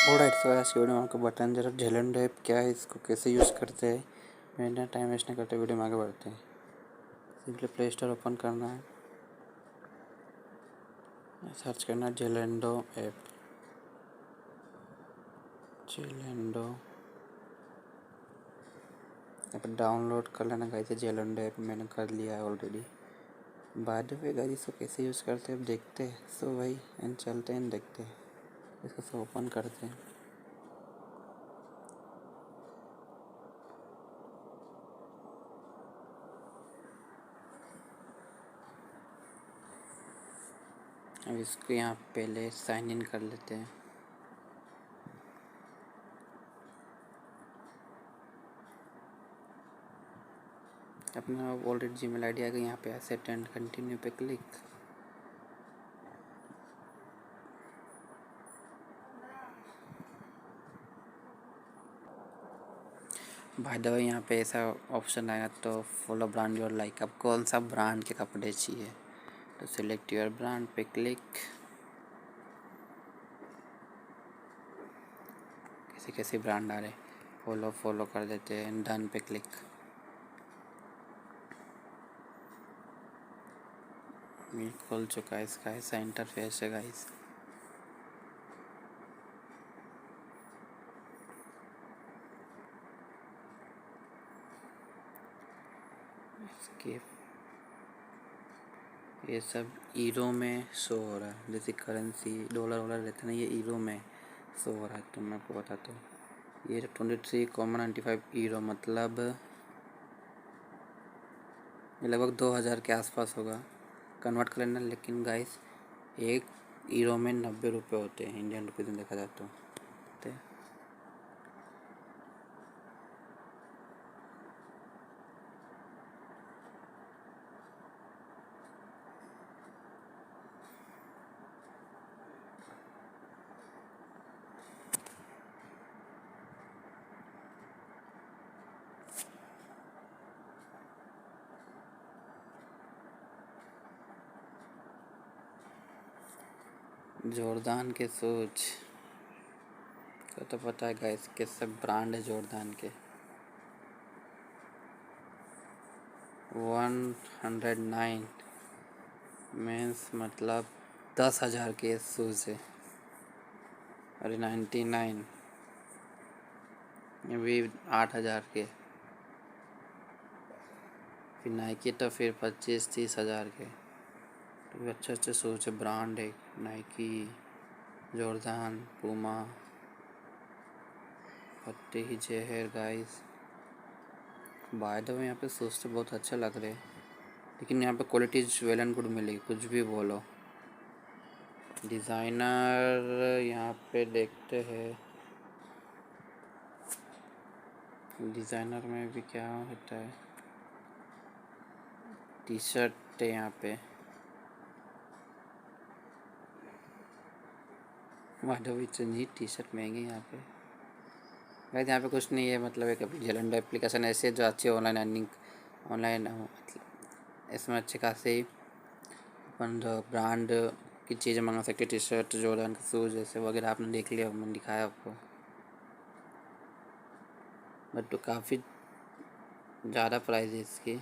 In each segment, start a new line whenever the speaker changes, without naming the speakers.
Alright, सो आज की video में आपको बताने जरा झेलेंडो ऐप क्या है, इसको कैसे यूज़ करते हैं। बिना टाइम वेस्ट नहीं करते वीडियो में आगे बढ़ते हैं। सिंपली प्ले स्टोर ओपन करना है, सर्च करना है झेलेंडो ऐप। झेलेंडो यहाँ पर डाउनलोड कर लेना गाइस। झेलेंडो ऐप मैंने कर लिया है already. By the way guys, इसको कैसे यूज़ करते हैं अब देखते हैं। सो भाई एंड चलते हैं, देखते हैं। इसको सब ओपन करते हैं। अब इसको यहाँ पहले साइन इन कर लेते हैं। अपना ऑलरेडी जीमेल आईडी आ गई। यहाँ पे एक्सेप्ट एंड कंटिन्यू पे क्लिक। बाय द वे यहाँ पे ऐसा ऑप्शन आएगा तो फॉलो ब्रांड योर लाइक। अब कौन सा ब्रांड के कपड़े चाहिए तो सिलेक्ट योर ब्रांड पे क्लिक। कैसे कैसे ब्रांड आ रहे, फॉलो कर देते हैं। डन पे क्लिक। ये खुल चुका है, इसका ऐसा इंटरफेस है गाइस। इसके ये सब ईरो में शो हो रहा है, जैसे करेंसी डॉलर वॉलर रहते ना, ये ईरो में शो हो रहा है। तो मैं आपको बताता हूँ, ये 23,95 ईरो मतलब ये लगभग 2000 के आसपास होगा। कन्वर्ट कर लेना। लेकिन गाइस एक ईरो में 90 रुपये होते हैं इंडियन रुपीज़ में देखा जाए तो। जॉर्डान के शूज को तो पता है गाइस, कैसे ब्रांड है जॉर्डान के। 109 मीन्स मतलब 10,000 के शूज है। अरे 99 ये भी 8,000 के। फिर नाइकी तो फिर 25-30 हज़ार के। तो भी अच्छे अच्छे शूज है, ब्रांड है। नाइकी, जॉर्डान, पूमा, फतेह ही जहर गाइस। बाय द वे यहाँ पे शूज तो बहुत अच्छे लग रहे हैं, लेकिन यहाँ पे क्वालिटी वेल एंड गुड मिलेगी, कुछ भी बोलो। डिज़ाइनर यहाँ पे देखते हैं, डिज़ाइनर में भी क्या होता है। टी शर्ट है यहाँ पे। माधवी चंदी टी शर्ट महंगी यहाँ पे गाइस। यहाँ पे कुछ नहीं है, मतलब एक झेलेंडो एप्लीकेशन ऐसे है जो अच्छी ऑनलाइन अर्निंग ऑनलाइन इसमें अच्छे खासे अपन जो ब्रांड की चीज़ें मंगा सकते। टी शर्ट, जॉर्डन के शूज जैसे वगैरह आपने देख लिया, मैंने दिखाया आपको। बट तो काफ़ी ज़्यादा प्राइस है इसकी,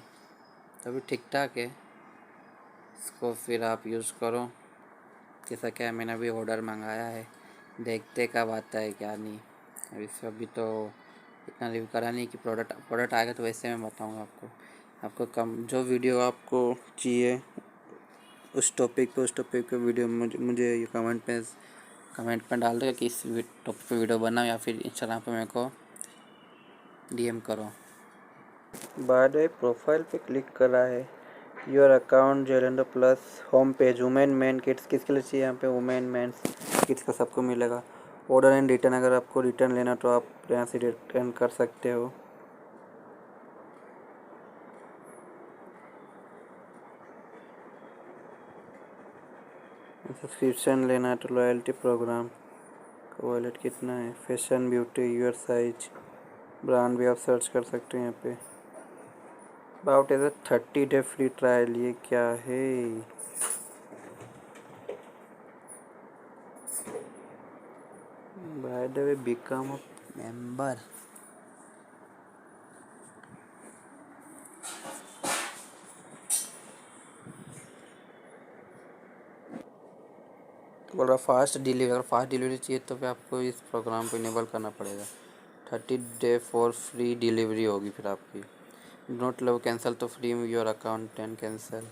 तभी ठीक ठाक है। इसको फिर आप यूज़ करो। जैसा क्या मैंने अभी ऑर्डर मंगाया है, देखते कब आता है क्या नहीं। अभी तो इतना रिव्यू करा नहीं कि प्रोडक्ट आएगा तो वैसे मैं बताऊँगा आपको कम जो वीडियो आपको चाहिए उस टॉपिक पे वीडियो मुझे ये कमेंट में डाल दो कि इस टॉपिक पे वीडियो बनाओ, या फिर इंस्टाग्राम पे मेरे को डीएम करो। बाद में प्रोफाइल पे क्लिक करा है। योर अकाउंट झेलेंडो plus home page women man kids किसके लिए चाहिए। यहाँ पे वुमेन मैन किड्स का सबको मिलेगा। ऑर्डर एंड रिटर्न, अगर आपको रिटर्न लेना तो आप यहाँ से रिटर्न कर सकते हो। सब्सक्रिप्शन लेना है तो लॉयल्टी प्रोग्राम का वॉलेट कितना है। Fashion, beauty, your size, brand भी आप सर्च कर सकते हैं यहाँ पे। About as 30 day free trial, ये क्या है। By the way, become a member. बोल रहा फास्ट डिलीवरी, अगर फास्ट डिलीवरी चाहिए तो फिर आपको इस प्रोग्राम को इनेबल करना पड़ेगा। 30 डे फॉर फ्री डिलीवरी होगी फिर आपकी। नोट लो कैंसिल तो फ्री में योर अकाउंट एंड कैंसिल।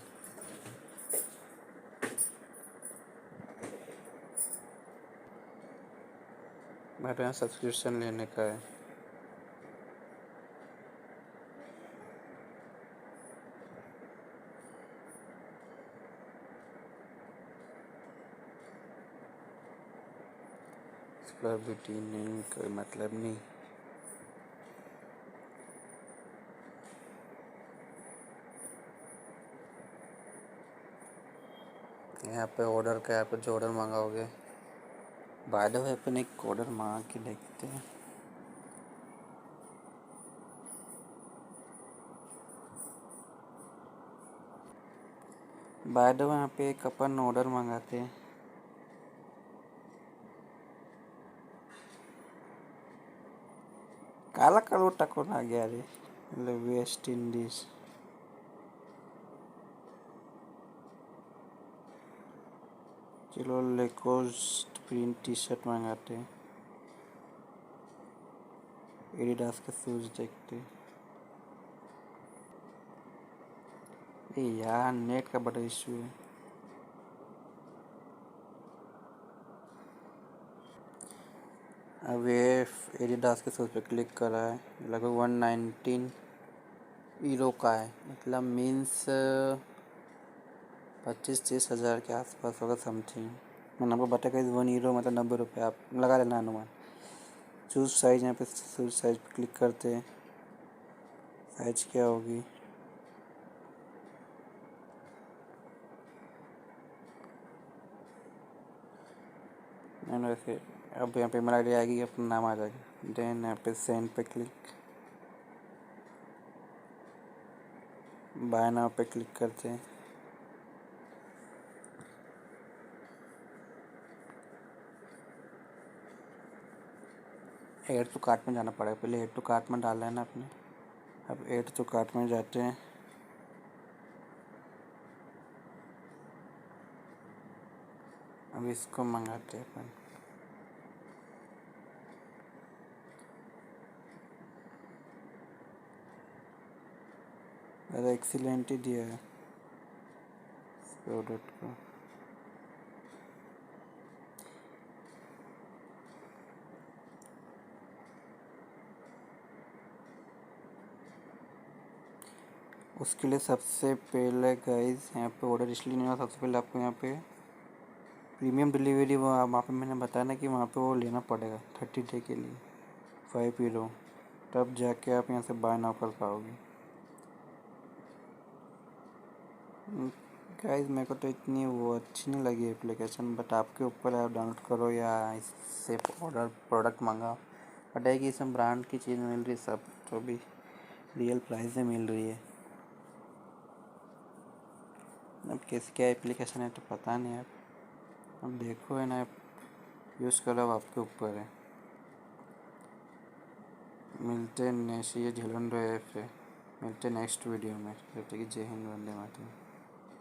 मेरे यहाँ सब्सक्रिप्शन लेने का है। सेलिब्रिटी नहीं, कोई मतलब नहीं। यहाँ पे ऑर्डर का, यहाँ पे जो ऑर्डर मंगाओगे, बाय द वे अपन एक ऑर्डर मंगा के देखते हैं। बाय द वे यहाँ पे एक अपन ऑर्डर मंगाते हैं। काला करोटा कौन आ गया रे? मतलब वेस्ट इंडीज। चलो लेकोस्ट प्रिंट टी शर्ट मंगाते हैं। एडिडास के शूज देखते हैं। यार नेट का बड़ा इशू है। अब ये एडिडास के शूज पे क्लिक करा है, लगभग 119 यूरो का है, मतलब मीन्स 25-30 हज़ार के आसपास होगा समथिंग। मैंने आपको बताया 1 यूरो मतलब 90 रुपये, आप लगा लेना अनुमान। चूज़ साइज, यहाँ पे चूज़ साइज पे क्लिक करते हैं। साइज क्या होगी? मैंने वैसे अब यहाँ पे ईमेल आईडी आएगी, अपना नाम आ जाएगा। देन यहाँ पे सेंड पे क्लिक, बाय नाउ पे क्लिक करते हैं। ऐड टू कार्ट में जाना पड़ेगा, पहले ऐड टू कार्ट में डालना है ना आपने। अब ऐड टू कार्ट में जाते हैं। अब इसको मंगाते हैं अपन। अरे एक्सीलेंट ही दिया है प्रोडक्ट को। उसके लिए सबसे पहले गाइस यहाँ पे ऑर्डर इसलिए नहीं हुआ, सबसे पहले आपको यहाँ पे प्रीमियम डिलीवरी, वहाँ पे मैंने बताया ना कि वहाँ पे वो लेना पड़ेगा 30 डे के लिए 5 यूरो, तब जाके आप यहाँ से बाय नाउ कर पाओगे। गाइस मेरे को तो इतनी वो अच्छी नहीं लगी एप्लीकेशन, बट आपके ऊपर है, आप डाउनलोड करो या इससे ऑर्डर प्रोडक्ट मंगाओ। बट है कि इसमें ब्रांड की चीज़ मिल रही है, सब जो भी रियल प्राइस में मिल रही है। अब किस क्या एप्लीकेशन है तो पता नहीं। अब देखो है ना, यूज़ करो, आपके ऊपर है। मिलते हैं नेक्स्ट, ये झेलुंडो ऐप है। मिलते हैं नेक्स्ट वीडियो में। जब तक जय हिंद, वंदे मातरम।